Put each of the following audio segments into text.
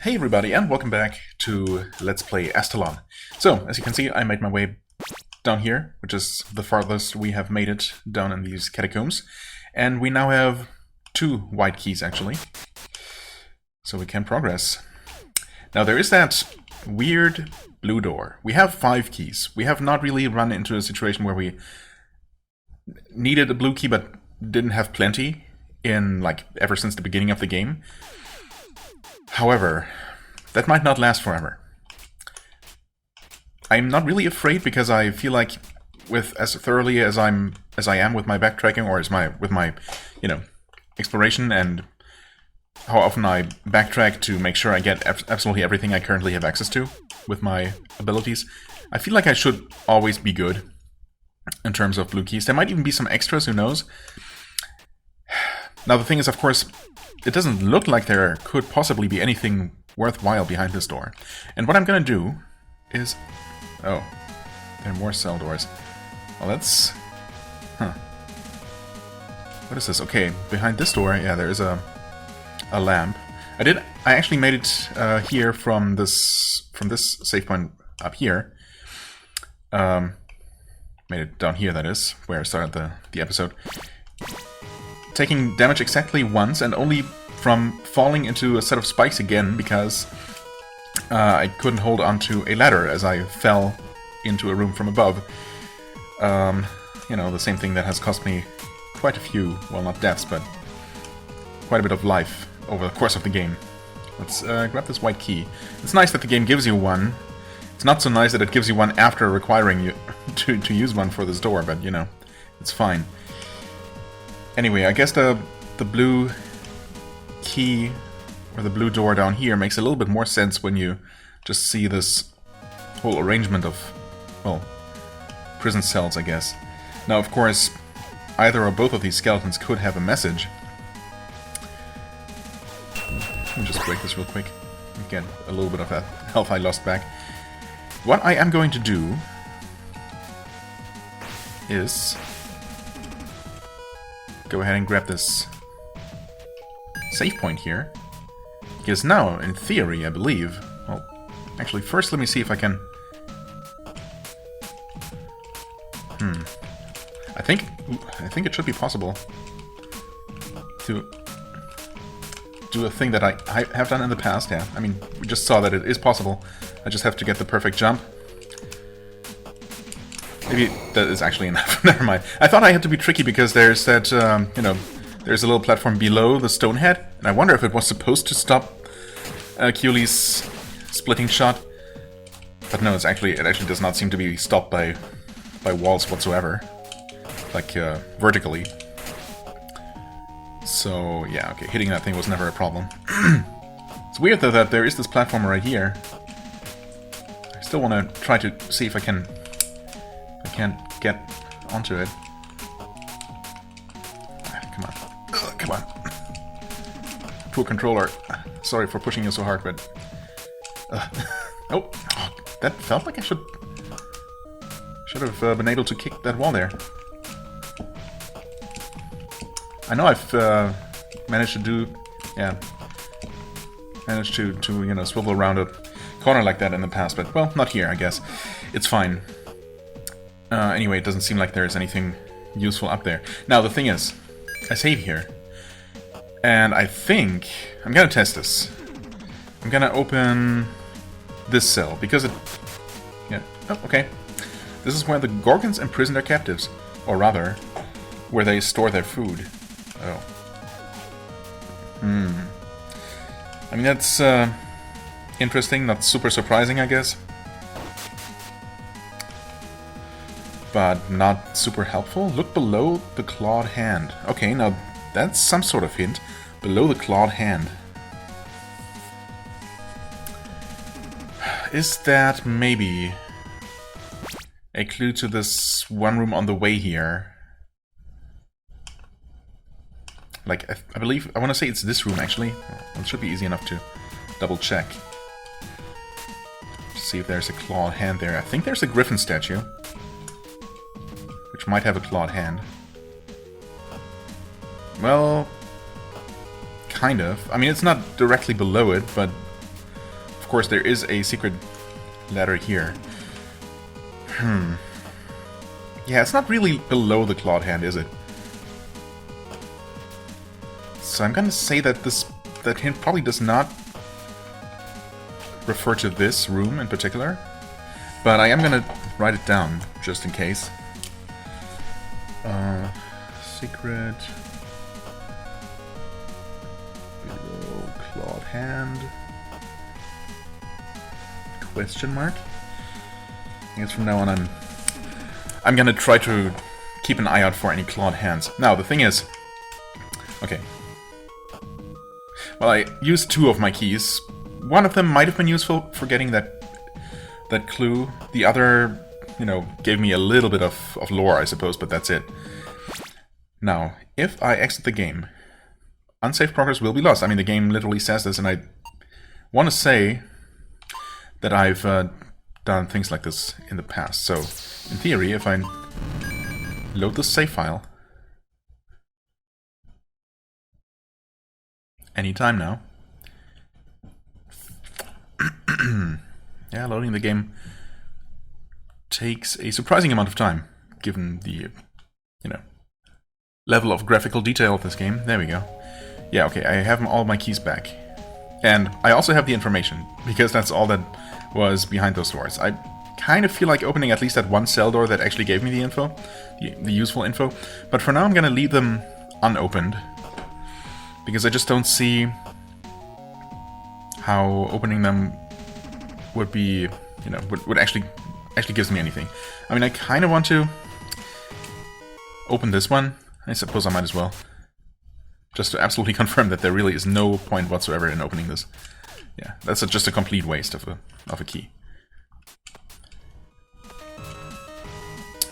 Hey everybody, and welcome back to Let's Play Astalon. So, as you can see, I made my way down here, which is the farthest we have made it down in these catacombs. And we now have 2 white keys, actually. So we can progress. Now there is that weird blue door. We have 5 keys. We have not really run into a situation where we needed a blue key but didn't have plenty in, like, ever since the beginning of the game. However, that might not last forever. I'm not really afraid because I feel like, with as thoroughly as I am with my backtracking, or with my exploration, and how often I backtrack to make sure I get absolutely everything I currently have access to with my abilities, I feel like I should always be good in terms of blue keys. There might even be some extras, who knows? Now the thing is, of course, it doesn't look like there could possibly be anything worthwhile behind this door. And what I'm gonna do is... Oh, there are more cell doors. Well, that's... Huh. What is this? Okay, behind this door, yeah, there is a lamp. I actually made it here from this save point up here. Made it down here, that is, where I started the episode. Taking damage exactly once, and only from falling into a set of spikes again, because I couldn't hold onto a ladder as I fell into a room from above. The same thing that has cost me quite a few, well, not deaths, but quite a bit of life over the course of the game. Let's grab this white key. It's nice that the game gives you one. It's not so nice that it gives you one after requiring you to use one for this door, but, it's fine. Anyway, I guess the blue key, or the blue door down here, makes a little bit more sense when you just see this whole arrangement of, well, prison cells, I guess. Now, of course, either or both of these skeletons could have a message. Let me just break this real quick. Get a little bit of that health I lost back. What I am going to do is go ahead and grab this save point here. Because now, in theory, I believe... Well, actually, first let me see if I can... I think it should be possible to do a thing that I have done in the past, yeah. I mean, we just saw that it is possible. I just have to get the perfect jump. Maybe that is actually enough. Never mind. I thought I had to be tricky because there's that, there's a little platform below the stone head, and I wonder if it was supposed to stop Keely's splitting shot. But no, it actually does not seem to be stopped by walls whatsoever, like vertically. So yeah, okay, hitting that thing was never a problem. It's weird though that there is this platform right here. I still want to try to see if I can't get onto it. Come on. Ugh, come on. Poor controller. Sorry for pushing you so hard, but... Oh, that felt like I should have been able to kick that wall there. I know I've managed to do... Yeah. Managed to swivel around a corner like that in the past, but, well, not here, I guess. It's fine. Anyway, it doesn't seem like there's anything useful up there. Now, the thing is, I save here. And I think... I'm gonna test this. I'm gonna open this cell, because it... Yeah. Oh, okay. This is where the Gorgons imprison their captives. Or rather, where they store their food. Oh. I mean, that's interesting, not super surprising, I guess. But not super helpful. Look below the clawed hand. Okay, now that's some sort of hint. Below the clawed hand. Is that maybe a clue to this one room on the way here? Like, I believe, I want to say it's this room, actually. Well, it should be easy enough to double check. See if there's a clawed hand there. I think there's a griffin statue, which might have a clawed hand. Well, kind of. I mean, it's not directly below it, but course, there is a secret ladder here. Yeah, it's not really below the clawed hand, is it? So I'm gonna say that that hint probably does not refer to this room in particular. But I am gonna write it down, just in case. Secret... below clawed hand... question mark? I guess from now on I'm gonna try to keep an eye out for any clawed hands. Now, the thing is... Okay. Well, I used 2 of my keys. One of them might have been useful for getting that clue. The other, you know, gave me a little bit of lore, I suppose, but that's it. Now, if I exit the game, unsafe progress will be lost. I mean, the game literally says this, and I want to say that I've done things like this in the past. So, in theory, if I load the save file anytime now, yeah, loading the game takes a surprising amount of time, given the, you know, level of graphical detail of this game. There we go. Yeah, okay, I have all my keys back. And I also have the information, because that's all that was behind those doors. I kind of feel like opening at least that one cell door that actually gave me the info, the useful info. But for now I'm gonna leave them unopened, because I just don't see how opening them would be, you know, would actually gives me anything. I mean, I kind of want to open this one. I suppose I might as well. Just to absolutely confirm that there really is no point whatsoever in opening this. Yeah, that's just a complete waste of a key.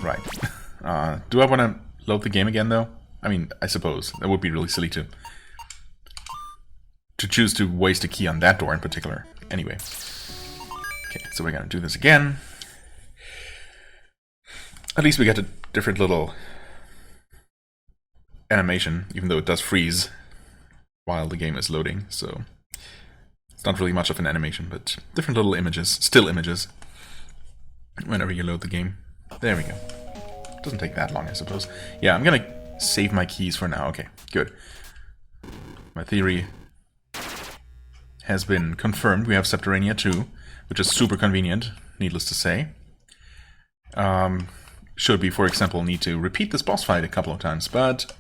Right. Do I want to load the game again, though? I mean, I suppose. That would be really silly to choose to waste a key on that door in particular. Anyway. Okay, so we're gonna do this again. At least we get a different little animation, even though it does freeze while the game is loading, so it's not really much of an animation, but different little images, still images, whenever you load the game. There we go. Doesn't take that long, I suppose. Yeah, I'm gonna save my keys for now. Okay, good. My theory has been confirmed. We have Subterranea 2, which is super convenient, needless to say. Should we, for example, need to repeat this boss fight a couple of times, but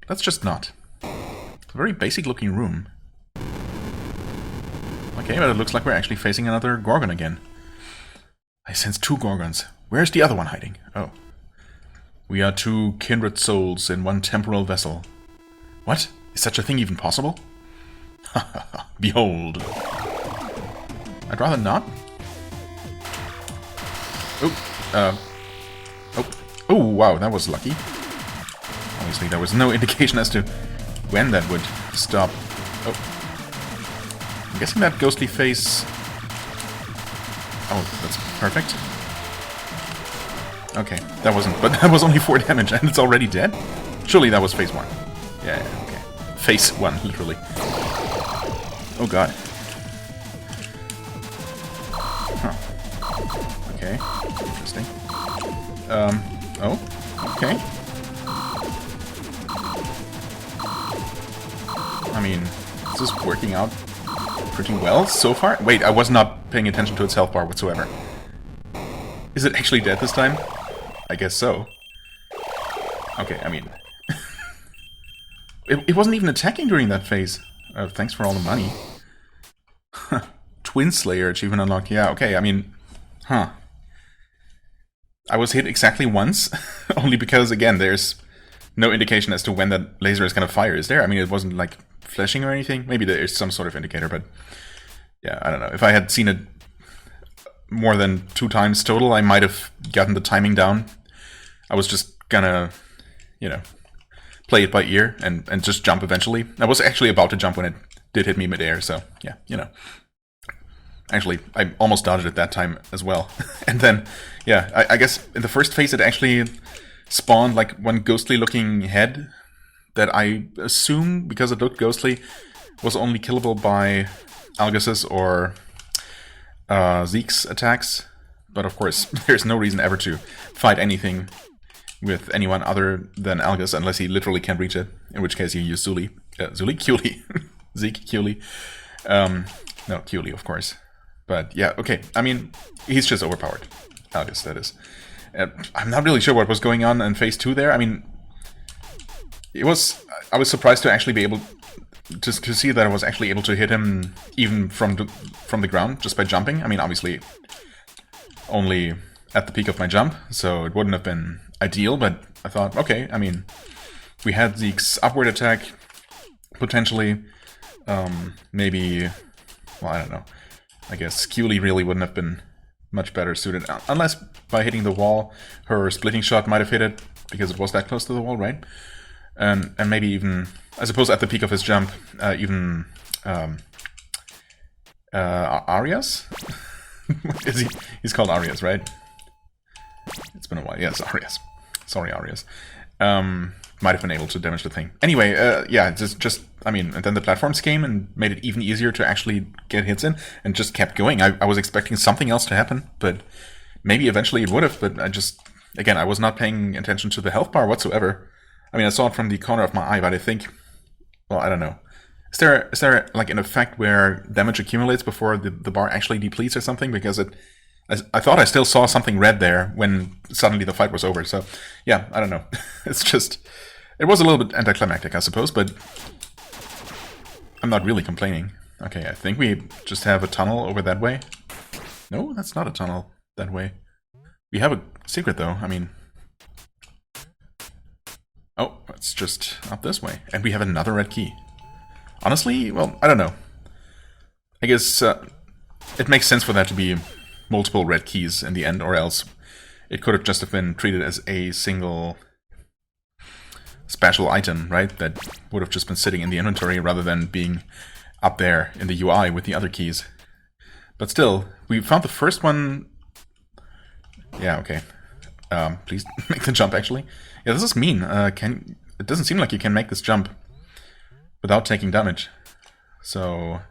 let's just not. It's a very basic looking room. Okay, but it looks like we're actually facing another Gorgon again. I sense 2 Gorgons. Where's the other one hiding? Oh. We are 2 kindred souls in one temporal vessel. What? Is such a thing even possible? Behold. I'd rather not. Oh, wow, that was lucky. Obviously, there was no indication as to when that would stop. Oh. I'm guessing that ghostly face... Oh, that's perfect. Okay, that wasn't... But that was only 4 damage, and it's already dead? Surely that was phase 1. Yeah, okay. Phase 1, literally. Oh god. Huh. Okay, interesting. Oh, okay. I mean, this is working out pretty well so far. Wait, I was not paying attention to its health bar whatsoever. Is it actually dead this time? I guess so. Okay, I mean... it wasn't even attacking during that phase. Thanks for all the money. Twin Slayer achievement unlocked. Yeah, okay, I mean... Huh. I was hit exactly once, only because, again, there's no indication as to when that laser is going to fire, is there? I mean, it wasn't, like, flashing or anything. Maybe there is some sort of indicator, but... Yeah, I don't know. If I had seen it more than 2 times total, I might have gotten the timing down. I was just gonna, you know, play it by ear and just jump eventually. I was actually about to jump when it did hit me midair, so, yeah, you know. Actually, I almost dodged it that time as well. And then, yeah, I guess in the first phase it actually spawned like one ghostly-looking head that I assume, because it looked ghostly, was only killable by Algus's or Zeke's attacks. But of course, there's no reason ever to fight anything with anyone other than Algus unless he literally can't reach it. In which case you use Zuli. Cooley. Zeke, Cooley. No, Cooley, of course. But yeah, okay. I mean, he's just overpowered. Algus, that is. I'm not really sure what was going on in phase 2 there. I mean, I was surprised to actually be able to see that I was actually able to hit him even from the ground just by jumping. I mean, obviously only at the peak of my jump, so it wouldn't have been ideal, but I thought, okay, I mean, we had Zeke's upward attack, potentially, maybe, well, I don't know, I guess Cooley really wouldn't have been much better suited, unless by hitting the wall, her splitting shot might have hit it, because it was that close to the wall, right? And maybe even, I suppose at the peak of his jump, even Arias? He's called Arias, right? It's been a while. Yes, Arias. Sorry, Arias. Might have been able to damage the thing. Anyway, yeah, just I mean, and then the platforms came and made it even easier to actually get hits in, and just kept going. I was expecting something else to happen, but maybe eventually it would have, but again, I was not paying attention to the health bar whatsoever. I mean, I saw it from the corner of my eye, but I think, well, I don't know. Is there like an effect where damage accumulates before the bar actually depletes or something? Because I thought I still saw something red there when suddenly the fight was over. So, yeah, I don't know. It's just, it was a little bit anticlimactic, I suppose, but I'm not really complaining. Okay, I think we just have a tunnel over that way. No, that's not a tunnel that way. We have a secret, though. I mean, oh, it's just up this way. And we have another red key. Honestly, well, I don't know. I guess it makes sense for that to be multiple red keys in the end, or else it could have just have been treated as a single special item, right? That would have just been sitting in the inventory rather than being up there in the UI with the other keys. But still, we found the first one. Yeah, okay. Please make the jump, actually. Yeah, this is mean. It doesn't seem like you can make this jump without taking damage. So,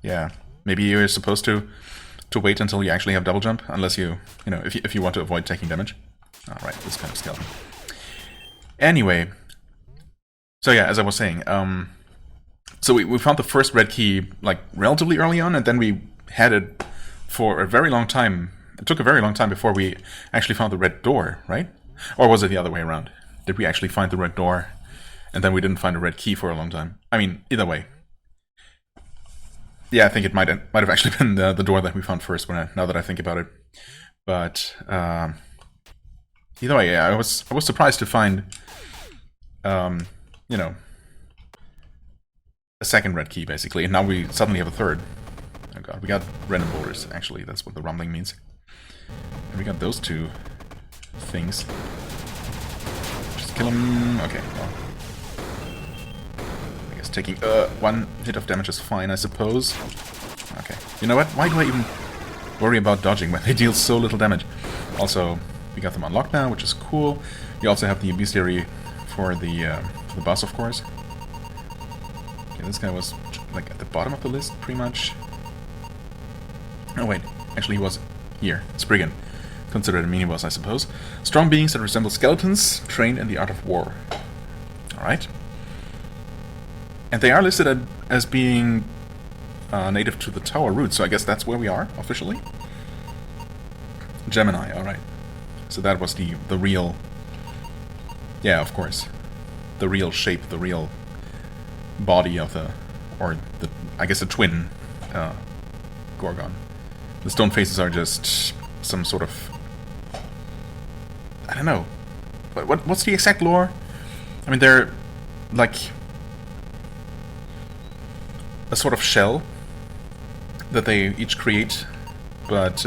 yeah, maybe you're supposed to wait until you actually have double jump, unless you know, if you want to avoid taking damage. All right, this kind of skeleton. Anyway, so yeah, as I was saying, so we found the first red key like relatively early on, and then we had it for a very long time. It took a very long time before we actually found the red door, right? Or was it the other way around? Did we actually find the red door, and then we didn't find a red key for a long time? I mean, either way. Yeah, I think it might have actually been the door that we found first. Now that I think about it, but either way, yeah, I was surprised to find, you know, a second red key basically, and now we suddenly have a third. Oh god, we got random boulders. Actually, that's what the rumbling means. And we got those two things. Just kill them. Okay, well, I guess taking one hit of damage is fine, I suppose. Okay, you know what? Why do I even worry about dodging when they deal so little damage? Also, we got them unlocked now, which is cool. We also have the bestiary for the boss, of course. Okay, this guy was like at the bottom of the list, pretty much. Oh wait, actually he was here. Spriggan. Considered a mini-boss, I suppose. Strong beings that resemble skeletons, trained in the art of war. Alright. And they are listed as being native to the tower root, so I guess that's where we are, officially. Gemini, alright. So that was the real... Yeah, of course. The real shape, the real body of the... Or, I guess the twin Gorgon. The stone faces are just some sort of... I don't know. What's the exact lore? I mean, they're like a sort of shell that they each create, but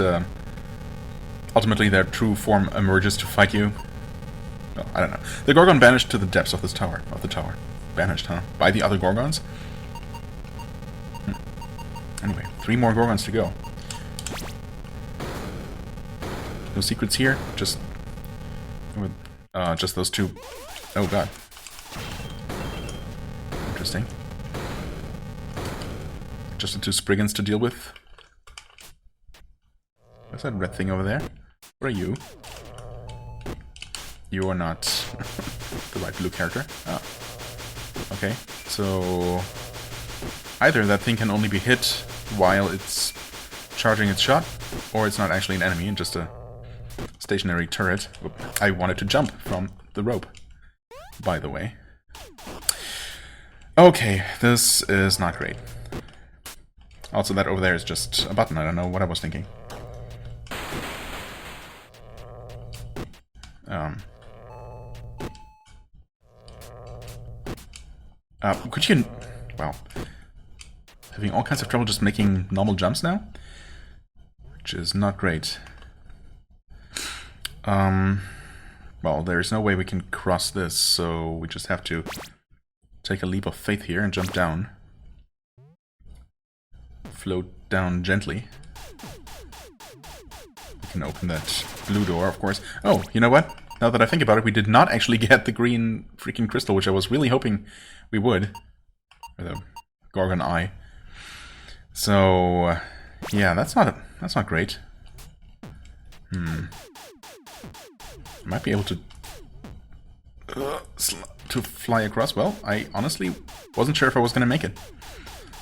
ultimately their true form emerges to fight you. Well, I don't know. The Gorgon banished to the depths of this tower. Banished, huh? By the other Gorgons? Anyway, 3 more Gorgons to go. No secrets here, just those 2. Oh god. Interesting. Just the two Spriggans to deal with. What's that red thing over there? What are you? You are not the right blue character. Oh. Okay, so either that thing can only be hit while it's charging its shot, or it's not actually an enemy and just a stationary turret. Oop. I wanted to jump from the rope, by the way. Okay, this is not great. Also, that over there is just a button. I don't know what I was thinking. Could you... Well, having all kinds of trouble just making normal jumps now? Which is not great. Well, there's no way we can cross this, so we just have to take a leap of faith here and jump down. Float down gently. We can open that blue door, of course. Oh, you know what? Now that I think about it, we did not actually get the green freaking crystal, which I was really hoping we would. Or the Gorgon Eye. So, yeah, that's not great. I might be able to fly across. Well, I honestly wasn't sure if I was going to make it.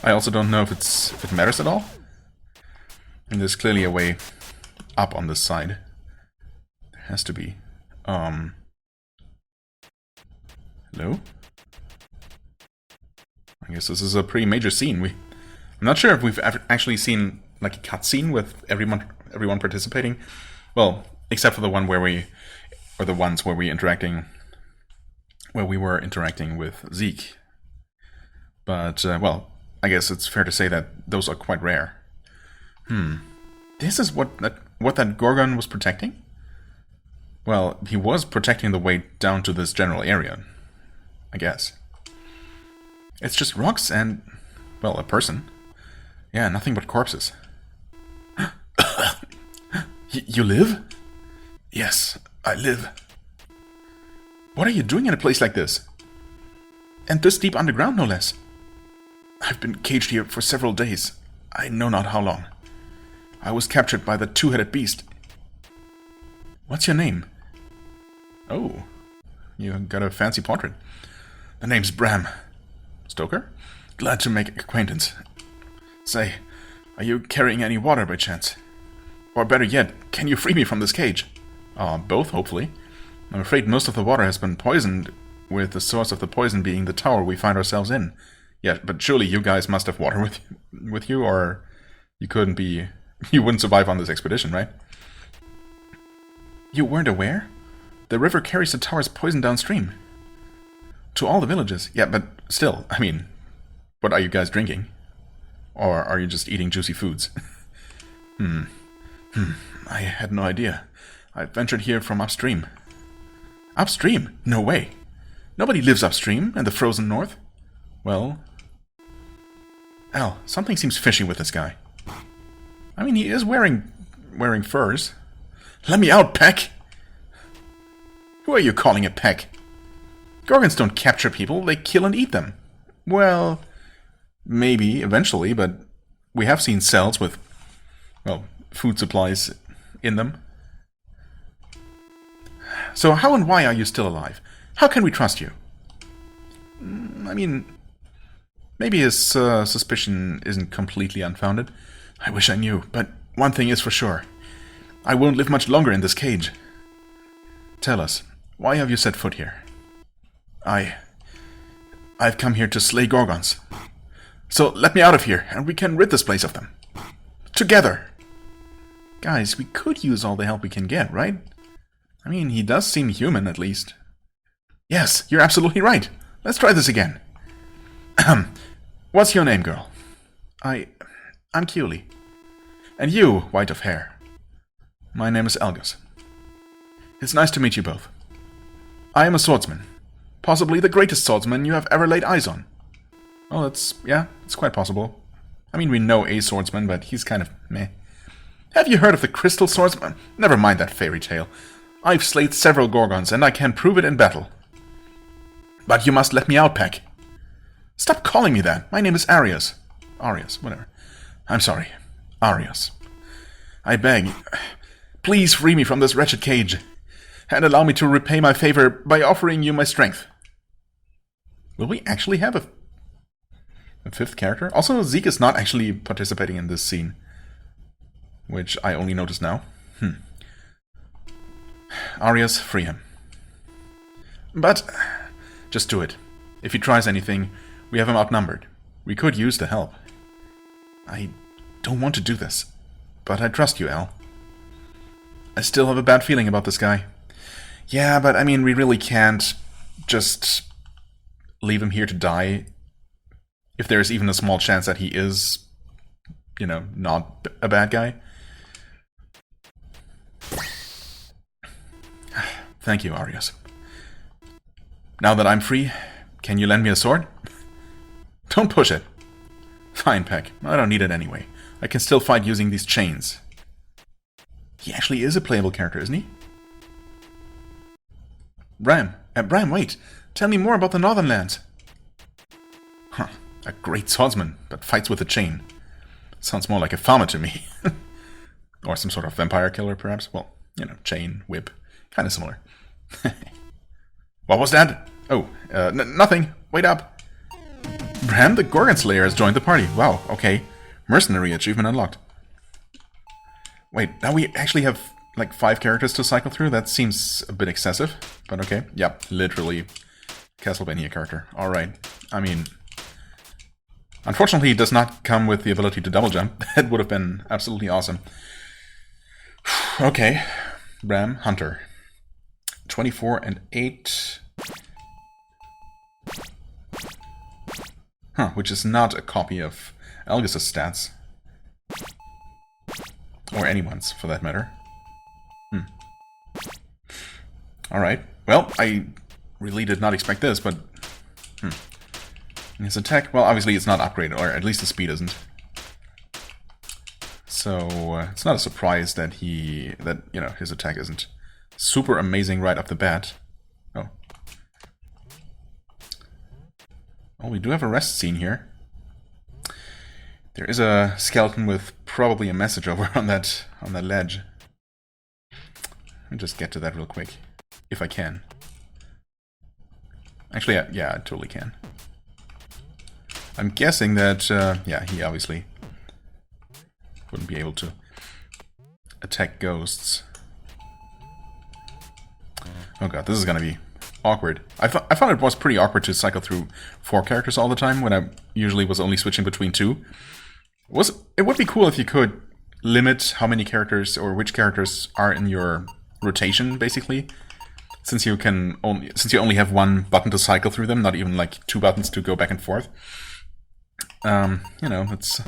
I also don't know if it matters at all. And there's clearly a way up on this side. There has to be. Hello? I guess this is a pretty major scene. I'm not sure if we've actually seen like a cutscene with everyone participating. Well, except for the one where we were interacting with Zeke. But well, I guess it's fair to say that those are quite rare. This is what that Gorgon was protecting? Well, he was protecting the way down to this general area, I guess. It's just rocks and, well, a person. Yeah, nothing but corpses. You live? Yes, I live. What are you doing in a place like this? And this deep underground, no less. I've been caged here for several days. I know not how long. I was captured by the two-headed beast. What's your name? Oh, you got a fancy portrait. The name's Bram. Stoker? Glad to make acquaintance. Say, are you carrying any water by chance? Or better yet, can you free me from this cage? Both, hopefully. I'm afraid most of the water has been poisoned, with the source of the poison being the tower we find ourselves in. Yeah, but surely you guys must have water with you, or you wouldn't survive on this expedition, right? You weren't aware? The river carries the tower's poison downstream. To all the villages. Yeah, but still, I mean, what are you guys drinking? Or are you just eating juicy foods? I had no idea. I ventured here from upstream. Upstream? No way. Nobody lives upstream in the frozen north. Well... Al, something seems fishy with this guy. I mean, he is wearing furs. Let me out, Peck! Who are you calling a Peck? Gorgons don't capture people, they kill and eat them. Well, maybe, eventually, but we have seen cells with, well, food supplies in them. So how and why are you still alive? How can we trust you? I mean, maybe his suspicion isn't completely unfounded. I wish I knew, but one thing is for sure. I won't live much longer in this cage. Tell us, why have you set foot here? I've come here to slay Gorgons. So let me out of here, and we can rid this place of them. Together! Guys, we could use all the help we can get, right? I mean, he does seem human, at least. Yes, you're absolutely right. Let's try this again. What's your name, girl? I'm Keely. And you, white of hair? My name is Elgus. It's nice to meet you both. I am a swordsman. Possibly the greatest swordsman you have ever laid eyes on. Well, it's quite possible. I mean, we know a swordsman, but he's kind of meh. Have you heard of the Crystal Swordsman? Never mind that fairy tale. I've slayed several Gorgons, and I can prove it in battle. But you must let me out, Peck. Stop calling me that. My name is Arius. Arius, whatever. I'm sorry. Arius. I beg, please free me from this wretched cage, and allow me to repay my favor by offering you my strength. Will we actually have a fifth character? Also, Zeke is not actually participating in this scene, which I only noticed now. Arius, free him. But just do it. If he tries anything, we have him outnumbered. We could use the help. I don't want to do this, but I trust you, Al. I still have a bad feeling about this guy. Yeah, but I mean, we really can't just leave him here to die if there's even a small chance that he is, you know, not a bad guy. Thank you, Arius. Now that I'm free, can you lend me a sword? Don't push it. Fine, Peck. I don't need it anyway. I can still fight using these chains. He actually is a playable character, isn't he? Bram, wait. Tell me more about the Northern Lands. Huh. A great swordsman, but fights with a chain. Sounds more like a farmer to me. Or some sort of vampire killer, perhaps. Well, you know, chain, whip. Kind of similar. What was that? Oh, nothing. Wait up. Bram, the Gorgon Slayer, has joined the party. Wow, okay. Mercenary achievement unlocked. Wait, now we actually have like 5 characters to cycle through? That seems a bit excessive, but okay. Yep, literally Castlevania character. Alright. I mean, unfortunately it does not come with the ability to double jump. That would have been absolutely awesome. Okay. Bram, Hunter. 24 and 8. Huh, which is not a copy of Elgis's stats. Or anyone's, for that matter. Alright. Well, I really did not expect this, but... His attack, well, obviously it's not upgraded, or at least the speed isn't. So, it's not a surprise that his attack isn't super amazing right off the bat. Oh. Oh, we do have a rest scene here. There is a skeleton with probably a message over on that ledge. Let me just get to that real quick, if I can. Actually, yeah, I totally can. I'm guessing that, yeah, he obviously wouldn't be able to attack ghosts. Oh god, this is gonna be awkward. I found it was pretty awkward to cycle through 4 characters all the time when I usually was only switching between 2. It would be cool if you could limit how many characters or which characters are in your rotation, basically. Since you only have 1 button to cycle through them, not even like 2 buttons to go back and forth. You know, it's...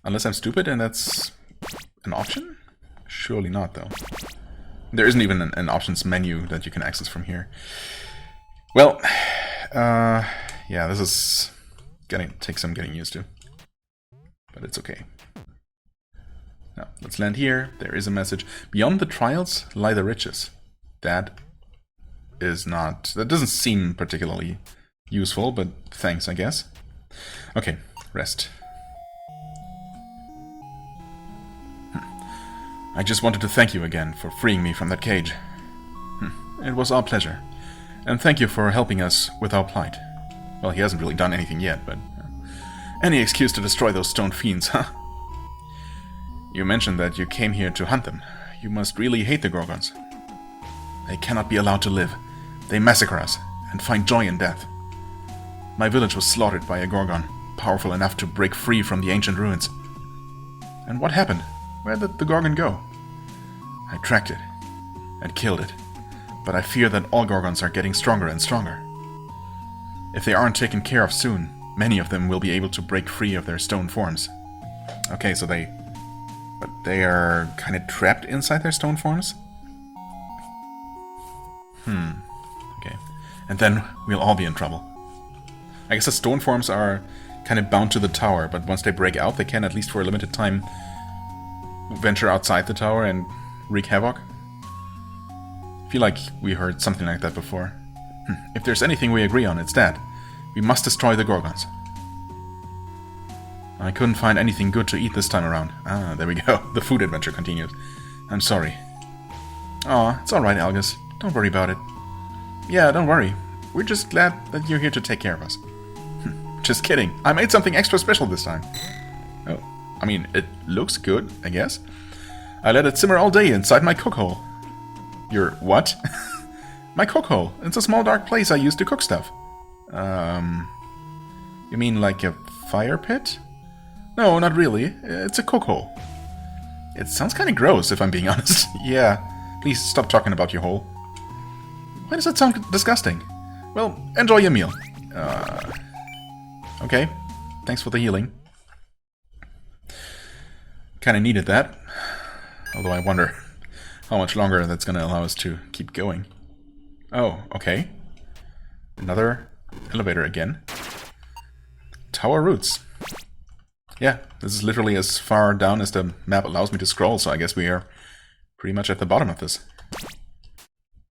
Unless I'm stupid and that's an option? Surely not, though. There isn't even an options menu that you can access from here. Well, yeah, this is gonna take some getting used to. But it's okay. Now, let's land here. There is a message. Beyond the trials lie the riches. That doesn't seem particularly useful, but thanks, I guess. Okay, rest. I just wanted to thank you again for freeing me from that cage. It was our pleasure. And thank you for helping us with our plight. Well, he hasn't really done anything yet, but... any excuse to destroy those stone fiends, huh? You mentioned that you came here to hunt them. You must really hate the Gorgons. They cannot be allowed to live. They massacre us, and find joy in death. My village was slaughtered by a Gorgon, powerful enough to break free from the ancient ruins. And what happened? Where did the Gorgon go? I tracked it, and killed it, but I fear that all Gorgons are getting stronger and stronger. If they aren't taken care of soon, many of them will be able to break free of their stone forms. Okay, so they are kind of trapped inside their stone forms? Okay. And then we'll all be in trouble. I guess the stone forms are kind of bound to the tower, but once they break out, they can, at least for a limited time, venture outside the tower and wreak havoc. I feel like we heard something like that before. If there's anything we agree on, it's that. We must destroy the Gorgons. I couldn't find anything good to eat this time around. Ah, there we go. The food adventure continues. I'm sorry. Aw, it's alright, Algus. Don't worry about it. Yeah, don't worry. We're just glad that you're here to take care of us. Just kidding. I made something extra special this time. Oh, I mean, it looks good, I guess. I let it simmer all day inside my cook hole. Your what? My cook hole. It's a small dark place I use to cook stuff. You mean like a fire pit? No, not really. It's a cook hole. It sounds kind of gross, if I'm being honest. Yeah, please stop talking about your hole. Why does that sound disgusting? Well, enjoy your meal. Okay, thanks for the healing. Kinda needed that. Although I wonder how much longer that's gonna allow us to keep going. Oh, okay. Another elevator again. Tower roots. Yeah, this is literally as far down as the map allows me to scroll, so I guess we are pretty much at the bottom of this.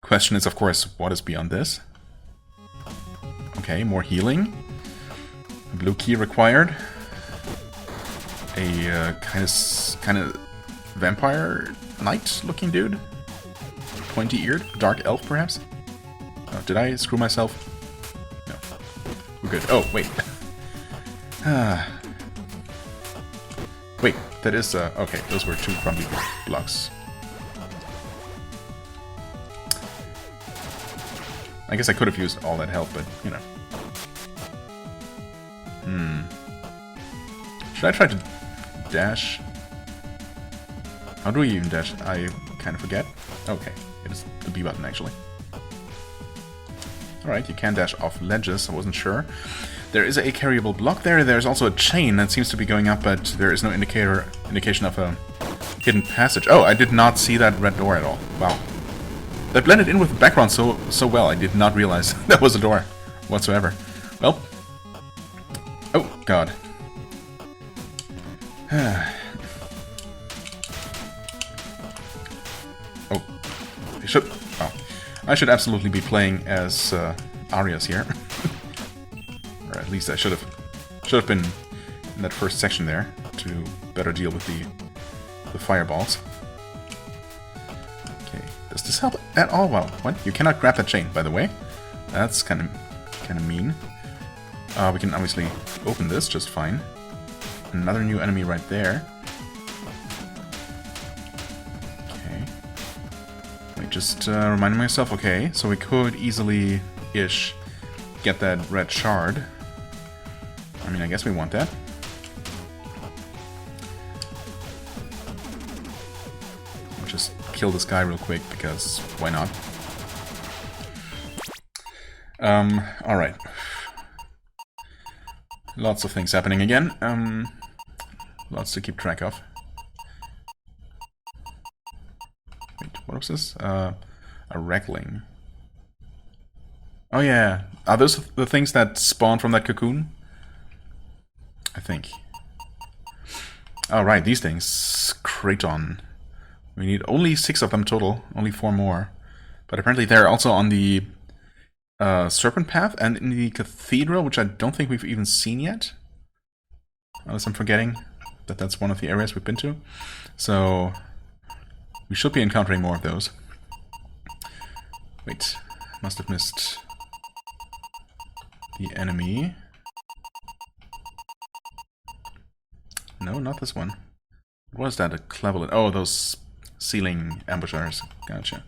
Question is, of course, what is beyond this? Okay, more healing. A blue key required. A kind of vampire knight-looking dude. Pointy-eared, dark elf, perhaps. Oh, did I screw myself? No, we're good. Oh, wait. Wait, that is okay. Those were 2 crumbly blocks. I guess I could have used all that help, but, you know. Should I try to dash? How do you even dash? I kind of forget. Okay, it is the B button, actually. Alright, you can dash off ledges, I wasn't sure. There is a carryable block there. There's also a chain that seems to be going up, but there is no indication of a hidden passage. Oh, I did not see that red door at all. Wow. That blended in with the background so well. I did not realize that was a door whatsoever. Well. Oh, God. Oh. I should absolutely be playing as Arias here. Or at least I should have been in that first section there to better deal with the fireballs. Okay, does this help at all? Well, what? You cannot grab that chain, by the way. That's kind of mean. We can obviously open this just fine. Another new enemy right there. Okay. Wait, just reminding myself. Okay, so we could easily-ish get that red shard. I mean, I guess we want that. We'll just kill this guy real quick, because why not? Alright. Lots of things happening again. Lots to keep track of. Wait, what was this? A wrangling. Oh yeah. Are those the things that spawn from that cocoon? I think. Alright, these things. Kraton. We need only 6 of them total. Only 4 more. But apparently they're also on the Serpent Path and in the Cathedral, which I don't think we've even seen yet. Unless I'm forgetting that that's one of the areas we've been to. So we should be encountering more of those. Wait, must have missed the enemy. No, not this one. What was that? A Cleveland? Oh, those ceiling ambushers. Gotcha.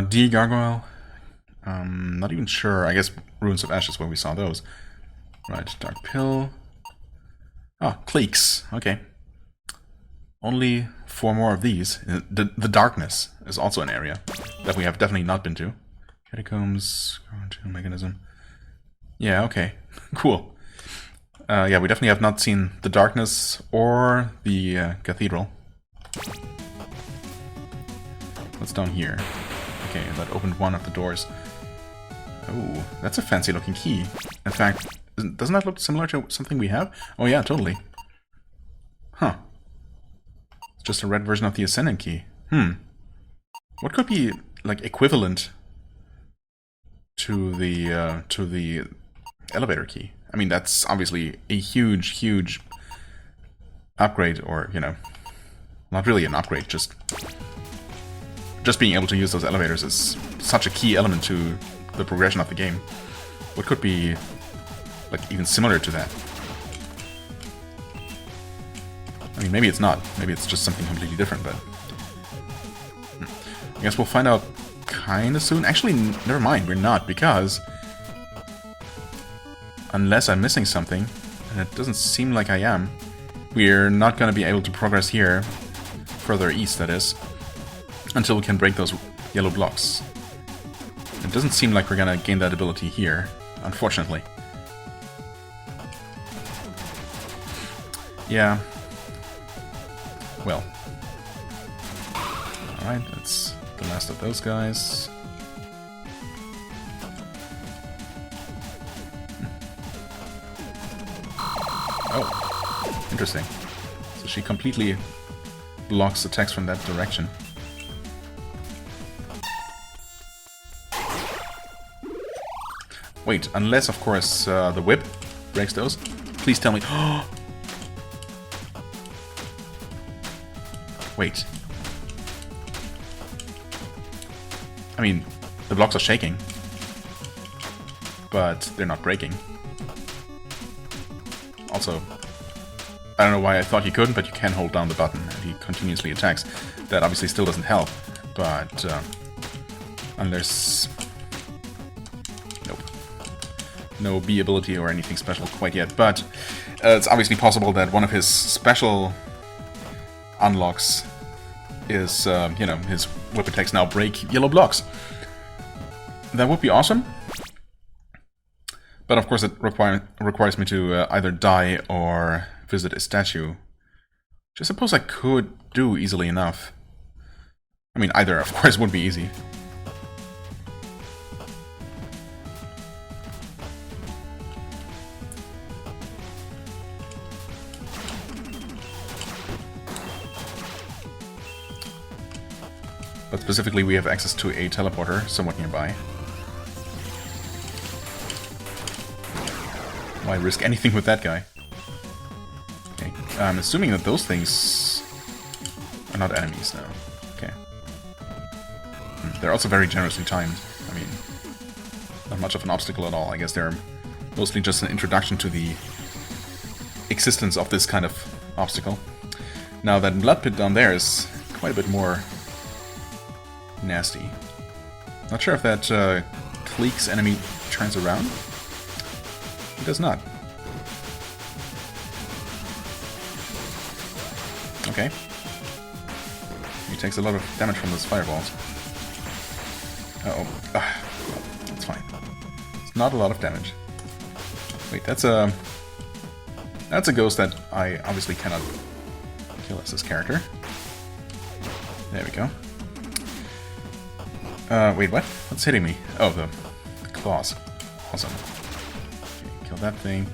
D Gargoyle. Not even sure. I guess Ruins of Ashes where we saw those. Right, Dark Pill. Oh, Cleeks. Okay. Only 4 more of these. The Darkness is also an area that we have definitely not been to. Catacombs, Mechanism. Yeah, okay. Cool. Yeah, we definitely have not seen the Darkness or the Cathedral. What's down here? Okay, that opened one of the doors. Oh, that's a fancy looking key. In fact, doesn't that look similar to something we have? Oh yeah, totally. Huh. It's just a red version of the Ascendant key. What could be, like, equivalent to the elevator key? I mean, that's obviously a huge, huge upgrade, or, you know, not really an upgrade, just being able to use those elevators is such a key element to the progression of the game. What could be, like, even similar to that? I mean, maybe it's not. Maybe it's just something completely different, but I guess we'll find out kinda soon. Actually, never mind, we're not, because unless I'm missing something, and it doesn't seem like I am, we're not gonna be able to progress here, further east, that is, until we can break those yellow blocks. It doesn't seem like we're gonna gain that ability here, unfortunately. Yeah. Well. Alright, that's the last of those guys. Oh, interesting. So she completely blocks attacks from that direction. Wait, unless, of course, the whip breaks those. Please tell me... Wait. I mean, the blocks are shaking, but they're not breaking. Also, I don't know why I thought you couldn't, but you can hold down the button and he continuously attacks. That obviously still doesn't help, but unless... Nope. No B ability or anything special quite yet, but it's obviously possible that one of his special unlocks is, you know, his whip attacks now break yellow blocks. That would be awesome. But of course it requires me to either die or visit a statue. Which I suppose I could do easily enough. I mean, either, of course, would be easy. But specifically, we have access to a teleporter somewhat nearby. Why risk anything with that guy? Okay, I'm assuming that those things are not enemies now. Okay. They're also very generously timed. I mean, not much of an obstacle at all. I guess they're mostly just an introduction to the existence of this kind of obstacle. Now, that blood pit down there is quite a bit more nasty. Not sure if that clique's enemy turns around. It does not. Okay. He takes a lot of damage from those fireballs. Uh-oh. That's fine. It's not a lot of damage. Wait, that's a ghost that I obviously cannot kill as this character. There we go. Wait, what? What's hitting me? Oh, the claws. Awesome. Okay, kill that thing.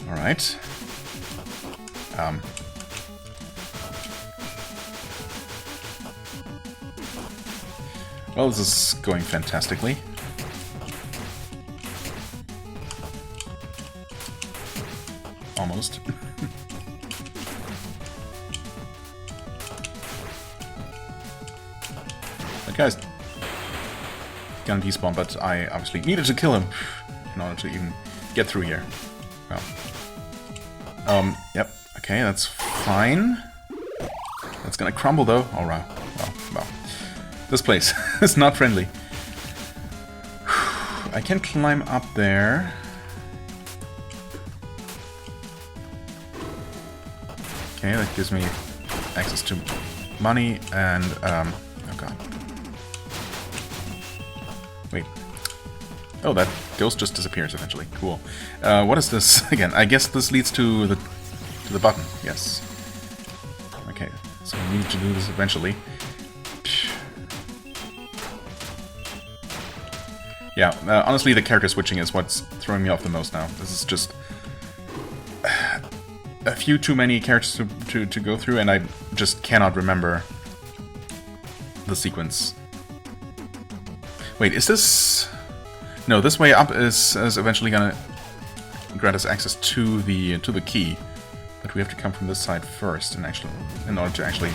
Alright. Well, this is going fantastically. Almost. That guy's gonna despawn, but I obviously needed to kill him in order to even get through here. Well. Yep. Okay, that's fine. That's gonna crumble though. Alright. Well. This place is not friendly. I can climb up there. Okay, that gives me access to money and, oh god. Wait. Oh, that ghost just disappears eventually. Cool. What is this again? I guess this leads to the button. Yes. Okay, so we need to do this eventually. Yeah, honestly, the character switching is what's throwing me off the most now. This is just a few too many characters to go through, and I just cannot remember the sequence Wait, is this... No, this way up is eventually gonna grant us access to the key. But we have to come from this side first in order to actually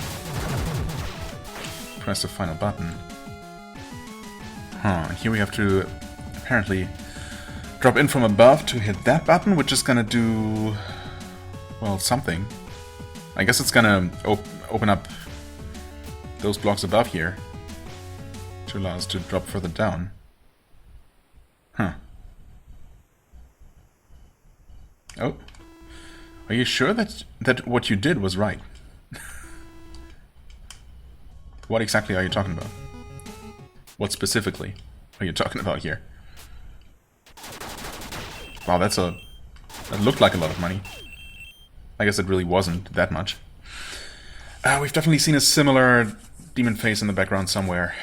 press the final button. Huh, and here we have to apparently drop in from above to hit that button, which is gonna do... well, something. I guess it's gonna open up those blocks above here to allow us to drop further down. Huh. Oh. Are you sure that what you did was right? What exactly are you talking about? What specifically are you talking about here? Wow, that looked like a lot of money. I guess it really wasn't that much. We've definitely seen a similar demon face in the background somewhere.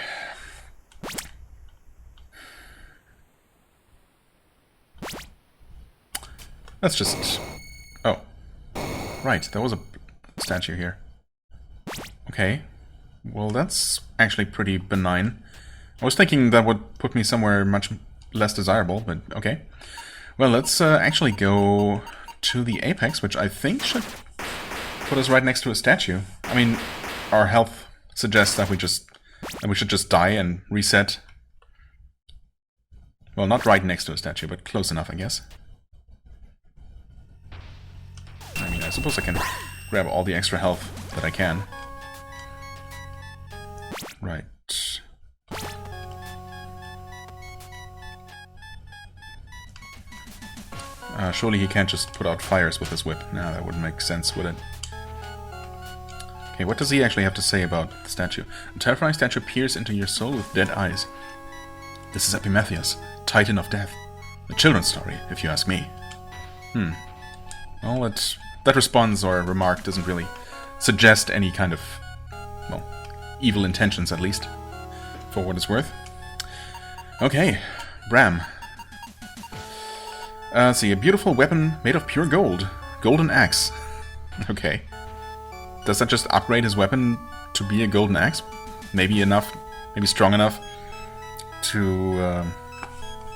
Let's just... Oh. Right, there was a statue here. Okay. Well, that's actually pretty benign. I was thinking that would put me somewhere much less desirable, but okay. Well, let's actually go to the apex, which I think should put us right next to a statue. I mean, our health suggests that we should just die and reset. Well, not right next to a statue, but close enough, I guess. I mean, I suppose I can grab all the extra health that I can. Right. Surely he can't just put out fires with his whip. No, that wouldn't make sense, would it? Okay, what does he actually have to say about the statue? A terrifying statue peers into your soul with dead eyes. This is Epimetheus, Titan of Death. A children's story, if you ask me. Well, that response or remark doesn't really suggest any kind of, well, evil intentions, at least, for what it's worth. Okay, Bram. Let's see, a beautiful weapon made of pure gold. Golden axe. Okay. Does that just upgrade his weapon to be a golden axe? Maybe enough, maybe strong enough to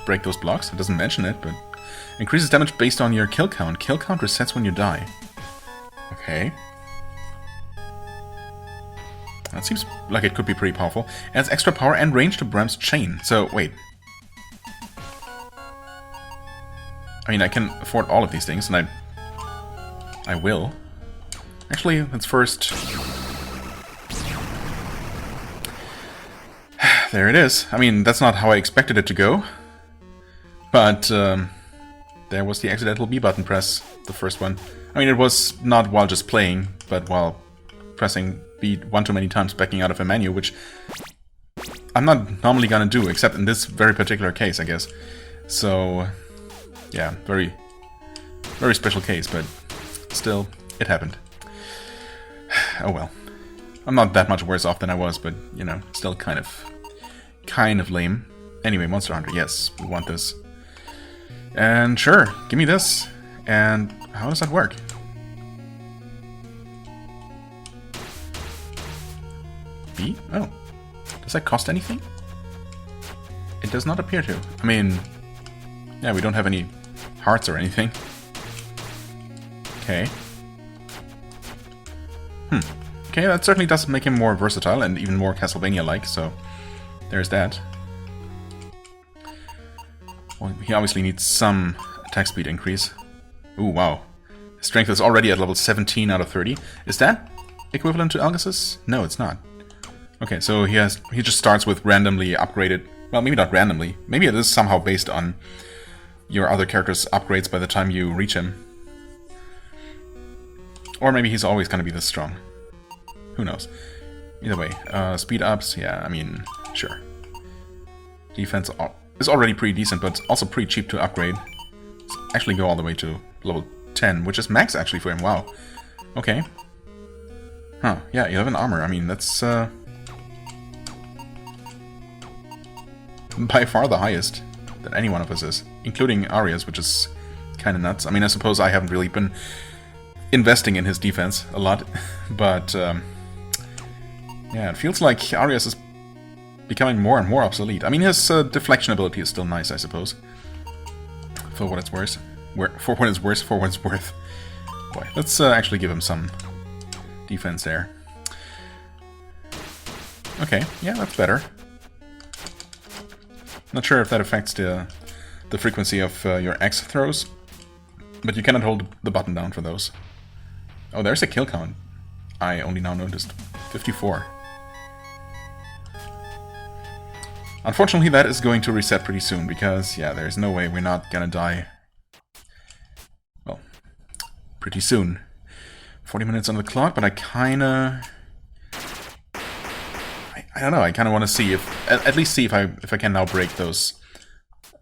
break those blocks? It doesn't mention it, but... Increases damage based on your kill count. Kill count resets when you die. Okay. That seems like it could be pretty powerful. Adds extra power and range to Bram's chain. So, wait. I mean, I can afford all of these things, and I will. Actually, let's first... There it is. I mean, that's not how I expected it to go. But, there was the accidental B button press, the first one. I mean, it was not while just playing, but while pressing B one too many times backing out of a menu, which I'm not normally gonna do, except in this very particular case, I guess. So, yeah, very, very special case, but still, it happened. Oh well. I'm not that much worse off than I was, but, you know, still kind of lame. Anyway, Monster Hunter, yes, we want this. And sure, give me this. And how does that work? B? Oh. Does that cost anything? It does not appear to. I mean, yeah, we don't have any hearts or anything. Okay. Okay, that certainly does make him more versatile and even more Castlevania-like, so there's that. Well, he obviously needs some attack speed increase. Ooh, wow. His strength is already at level 17 out of 30. Is that equivalent to Algus's? No, it's not. Okay, so he just starts with randomly upgraded... Well, maybe not randomly. Maybe it is somehow based on your other character's upgrades by the time you reach him. Or maybe he's always going to be this strong. Who knows? Either way, speed ups, yeah, I mean, sure. Defense is already pretty decent, but it's also pretty cheap to upgrade. Let's actually go all the way to level 10, which is max actually for him, wow. Okay. Huh, yeah, 11 armor, I mean, that's by far the highest that any one of us is, including Arya's, which is kind of nuts. I mean, I suppose I haven't really been investing in his defense a lot, but yeah, it feels like Arias is becoming more and more obsolete. I mean, his deflection ability is still nice, I suppose. For what it's worth. For what it's worth. Boy, let's actually give him some defense there. Okay, yeah, that's better. Not sure if that affects the frequency of your X throws, but you cannot hold the button down for those. Oh, there's a kill count. I only now noticed. 54. Unfortunately, that is going to reset pretty soon, because, yeah, there's no way we're not gonna die. Well, pretty soon. 40 minutes on the clock, but I kinda... I don't know, I kinda want to see if... At least see if I can now break those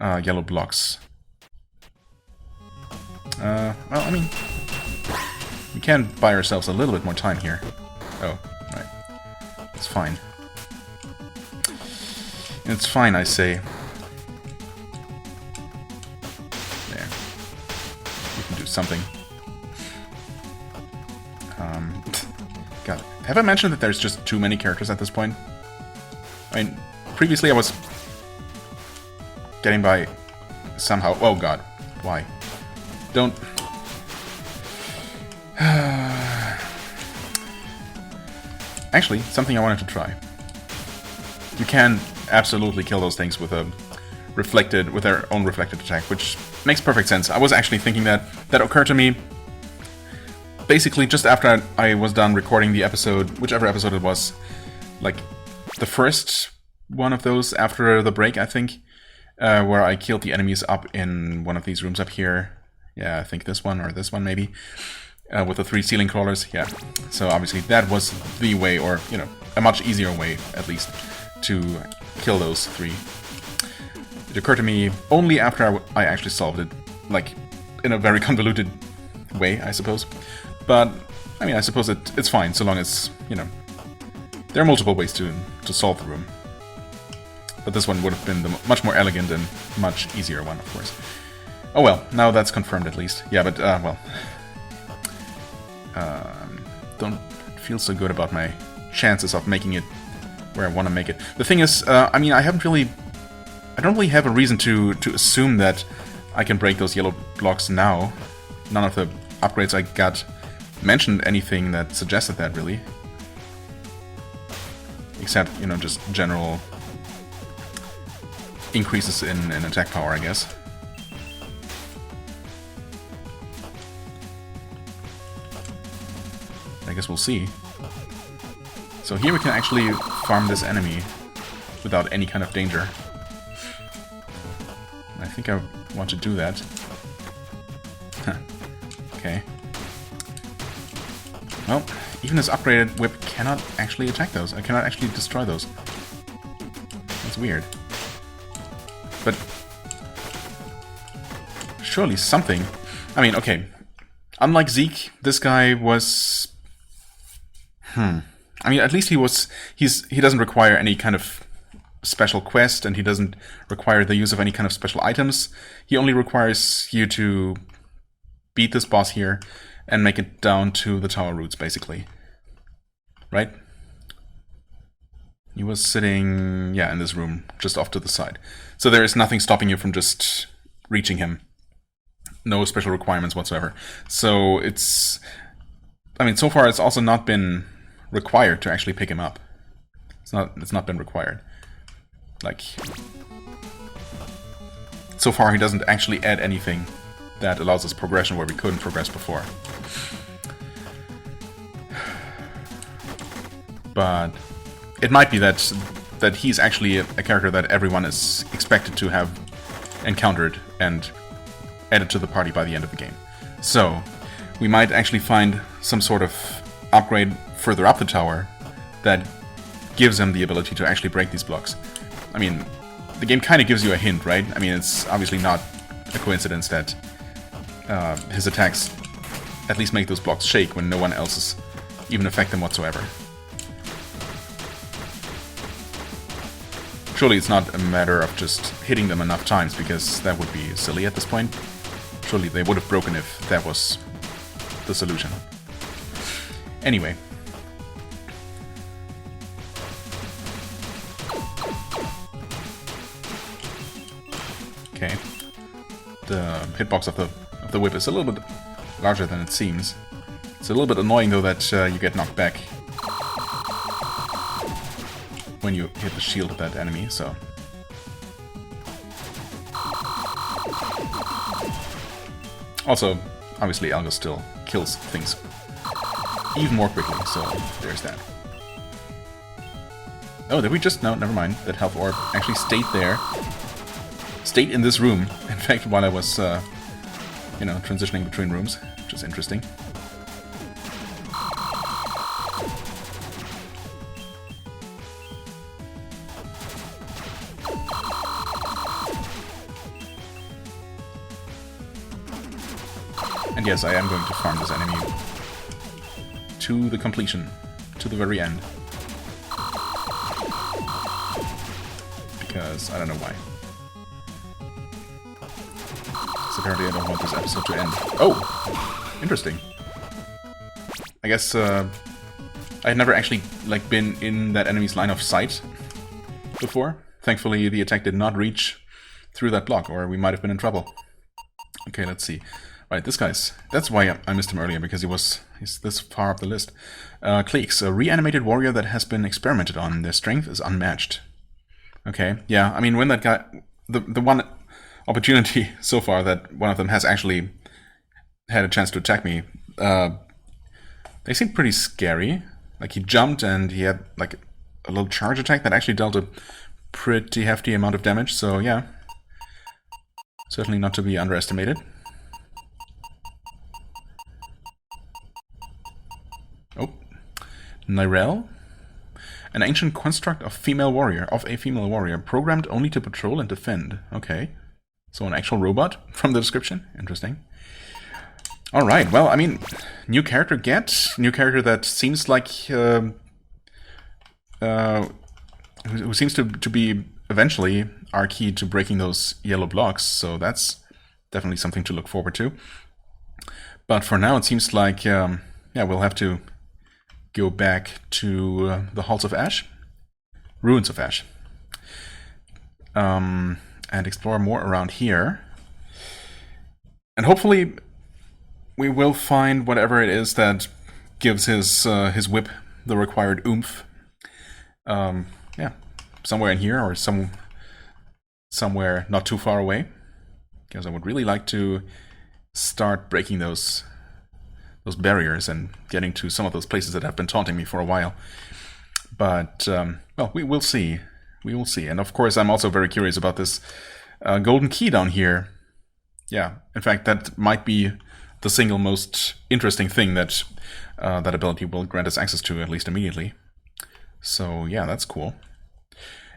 yellow blocks. Well, I mean... We can buy ourselves a little bit more time here. Oh, right. It's fine. It's fine, I say. There. We can do something. God. Have I mentioned that there's just too many characters at this point? I mean, previously I was getting by somehow. Oh god. Why? Don't... Actually, something I wanted to try. You can absolutely kill those things with a reflected, with their own reflected attack, which makes perfect sense. I was actually thinking that. That occurred to me basically just after I was done recording the episode, whichever episode it was, like the first one of those after the break, I think, where I killed the enemies up in one of these rooms up here. Yeah, I think this one or this one maybe. With the 3 ceiling crawlers, yeah. So obviously that was the way, or, you know, a much easier way, at least, to kill those 3. It occurred to me only after I actually solved it, like, in a very convoluted way, I suppose. But, I mean, I suppose it's fine, so long as, you know, there are multiple ways to solve the room. But this one would have been the much more elegant and much easier one, of course. Oh well, now that's confirmed at least. Yeah, but, well... don't feel so good about my chances of making it where I want to make it. The thing is, I mean, I don't really have a reason to assume that I can break those yellow blocks now. None of the upgrades I got mentioned anything that suggested that, really. Except, you know, just general increases in attack power, I guess. I guess we'll see. So here we can actually farm this enemy without any kind of danger. I think I want to do that. Okay. Well, even this upgraded whip cannot actually attack those. I cannot actually destroy those. That's weird. But surely something... I mean, okay. Unlike Zeke, this guy was... I mean, at least he doesn't require any kind of special quest, and he doesn't require the use of any kind of special items. He only requires you to beat this boss here and make it down to the tower roots, basically. Right? He was sitting, yeah, in this room, just off to the side. So there is nothing stopping you from just reaching him. No special requirements whatsoever. So it's... I mean, so far it's also not been required to actually pick him up. It's not been required. Like, so far he doesn't actually add anything that allows us progression where we couldn't progress before. But it might be that he's actually a character that everyone is expected to have encountered and added to the party by the end of the game. So we might actually find some sort of upgrade further up the tower that gives him the ability to actually break these blocks. I mean, the game kind of gives you a hint, right? I mean, it's obviously not a coincidence that his attacks at least make those blocks shake when no one else's even affect them whatsoever. Surely it's not a matter of just hitting them enough times, because that would be silly at this point. Surely they would have broken if that was the solution. Anyway. Okay. The hitbox of the whip is a little bit larger than it seems. It's a little bit annoying though that you get knocked back when you hit the shield of that enemy, so... Also, obviously Algo still kills things even more quickly, so there's that. Oh, did we just... No, never mind. That health orb actually stayed there. Stayed in this room, in fact, while I was, you know, transitioning between rooms, which is interesting. And yes, I am going to farm this enemy to the completion, to the very end. Because I don't know why. So apparently I don't want this episode to end. Oh! Interesting. I guess I had never actually like been in that enemy's line of sight before. Thankfully the attack did not reach through that block, or we might have been in trouble. Okay, let's see. Right, this guy's... That's why I missed him earlier, because he's this far up the list. Cliques, a reanimated warrior that has been experimented on. Their strength is unmatched. Okay, yeah, I mean, when that guy... The one opportunity so far that one of them has actually had a chance to attack me, they seem pretty scary. Like, he jumped and he had, like, a little charge attack that actually dealt a pretty hefty amount of damage, so yeah. Certainly not to be underestimated. Oh, Nirel, an ancient construct of a female warrior, programmed only to patrol and defend. Okay, so an actual robot from the description. Interesting. All right. Well, I mean, new character that seems like who seems to be eventually our key to breaking those yellow blocks. So that's definitely something to look forward to. But for now, it seems like yeah, we'll have to go back to the Halls of Ash, Ruins of Ash, and explore more around here. And hopefully we will find whatever it is that gives his whip the required oomph. Yeah, somewhere in here or somewhere not too far away, because I would really like to start breaking those barriers and getting to some of those places that have been taunting me for a while. But, well, we will see. We will see. And of course, I'm also very curious about this golden key down here. Yeah, in fact, that might be the single most interesting thing that that ability will grant us access to, at least immediately. So, yeah, that's cool.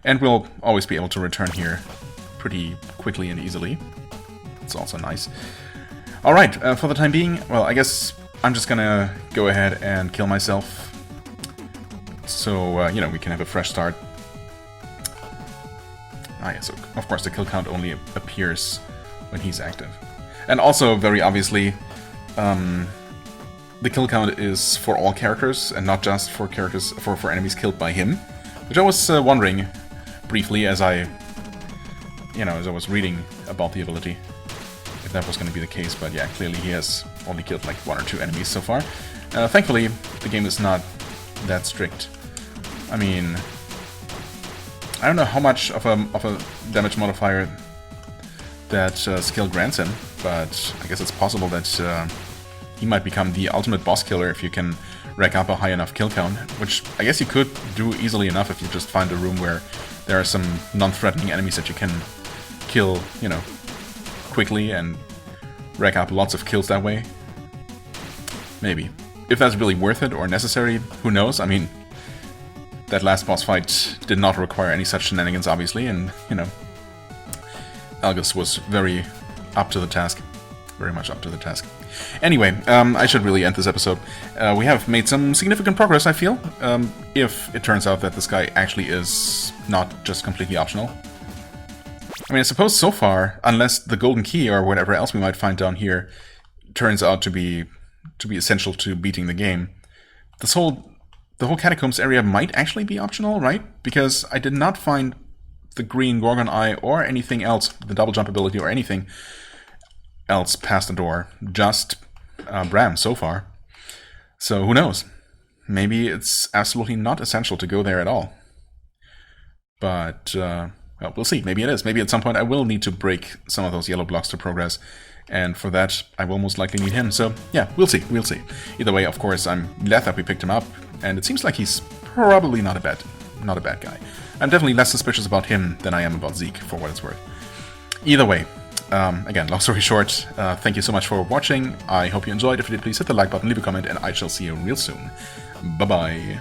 And we'll always be able to return here pretty quickly and easily. It's also nice. Alright, for the time being, well, I guess I'm just gonna go ahead and kill myself, so, you know, we can have a fresh start. Ah, yeah, so, of course, the kill count only appears when he's active. And also, very obviously, the kill count is for all characters, and not just for characters, for enemies killed by him. Which I was wondering, briefly, as I was reading about the ability, if that was going to be the case, but yeah, clearly he has only killed like 1 or 2 enemies so far. Thankfully, the game is not that strict. I mean, I don't know how much of a damage modifier that skill grants him, but I guess it's possible that he might become the ultimate boss killer if you can rack up a high enough kill count, which I guess you could do easily enough if you just find a room where there are some non-threatening enemies that you can kill, you know, quickly and rack up lots of kills that way. Maybe. If that's really worth it or necessary, who knows? I mean, that last boss fight did not require any such shenanigans, obviously, and, you know, Algus was very up to the task. Very much up to the task. Anyway, I should really end this episode. We have made some significant progress, I feel, if it turns out that this guy actually is not just completely optional. I mean, I suppose so far, unless the golden key or whatever else we might find down here turns out to be essential to beating the game, the whole catacombs area might actually be optional, right? Because I did not find the green Gorgon Eye or anything else, the double jump ability or anything else past the door. Just Bram so far. So who knows? Maybe it's absolutely not essential to go there at all. But, well, we'll see. Maybe it is. Maybe at some point I will need to break some of those yellow blocks to progress. And for that, I will most likely need him. So, yeah, we'll see. We'll see. Either way, of course, I'm glad that we picked him up. And it seems like he's probably not a bad guy. I'm definitely less suspicious about him than I am about Zeke, for what it's worth. Either way, again, long story short, thank you so much for watching. I hope you enjoyed. If you did, please hit the like button, leave a comment, and I shall see you real soon. Bye-bye.